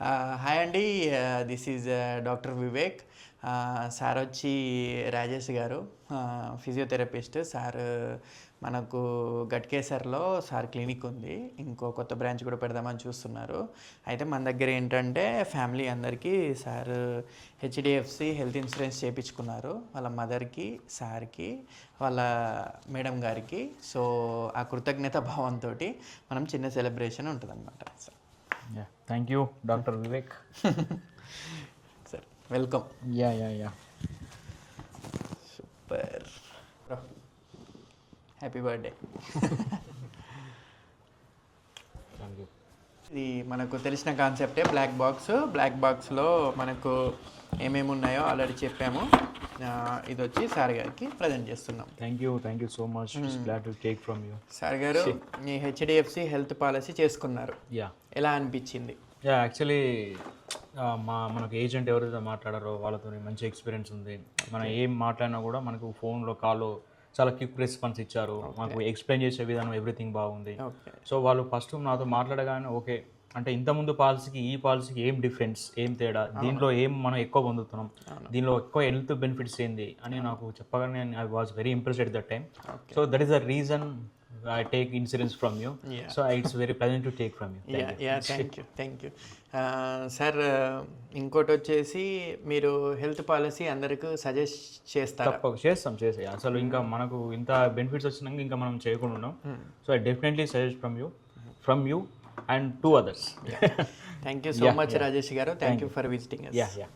Hi అండి, this is doctor Vivek. Sir వచ్చి రాజేష్ గారు, ఫిజియోథెరపిస్ట్. సార్ మనకు గట్కేసర్లో సార్ క్లినిక్ ఉంది, ఇంకో కొత్త బ్రాంచ్ కూడా పెడదామని చూస్తున్నారు. అయితే మన దగ్గర ఏంటంటే ఫ్యామిలీ అందరికీ సార్ హెచ్డిఎఫ్సి హెల్త్ ఇన్సూరెన్స్ చేయించుకున్నారు, వాళ్ళ మదర్కి, సార్కి, వాళ్ళ మేడం గారికి. సో ఆ కృతజ్ఞత భావంతో మనం చిన్న సెలబ్రేషన్ ఉంటుంది అనమాట. Thank you doctor Vivek. Sir welcome. Yeah super, happy birthday. Thank you. ఇది మనకు తెలిసిన కాన్సెప్టే, బ్లాక్ బాక్స్లో మనకు ఏమేమి ఉన్నాయో ఆల్రెడీ చెప్పాము. ఇది వచ్చి సార్ గారికి ప్రజెంట్ చేస్తున్నాం. Thank you so much. Glad to take from you. Sir గారు మీ హెచ్డిఎఫ్సి హెల్త్ పాలసీ చేసుకున్నారు, ఎలా అనిపించింది? యాక్చువల్లీ మనకు ఏజెంట్ ఎవరైతే మాట్లాడారో వాళ్ళతో మంచి ఎక్స్పీరియన్స్ ఉంది. మనం ఏం మాట్లాడినా కూడా మనకు ఫోన్లో కాల్లో చాలా క్విక్ రెస్పాన్స్ ఇచ్చారు. మాకు ఎక్స్ప్లెయిన్ చేసే విధానం ఎవ్రీథింగ్ బాగుంది. సో వాళ్ళు ఫస్ట్ నాతో మాట్లాడగానే ఓకే అంటే ఇంతకుముందు పాలసీకి ఈ పాలసీకి ఏం డిఫరెన్స్, ఏం తేడా, దీంట్లో ఏం మనం ఎక్కువ పొందుతున్నాం, దీనిలో ఎక్కువ హెల్త్ బెనిఫిట్స్ ఏంది అని నాకు చెప్పగానే I was very impressed at that time. So that is the reason I take insurance from you. So it's very pleasant to take from you. Thank you. Sir ఇంకోటి వచ్చేసి మీరు హెల్త్ పాలసీ అందరికీ suggest చేస్తారు? చేస్తాం. అసలు ఇంకా మనకు ఇంత బెనిఫిట్స్ వచ్చినాక ఇంకా మనం చేయకుండా ఉన్నాం. So I definitely suggest from you and 2 others. Thank you so much, Rajesh garu. Thank you for visiting us. Yeah.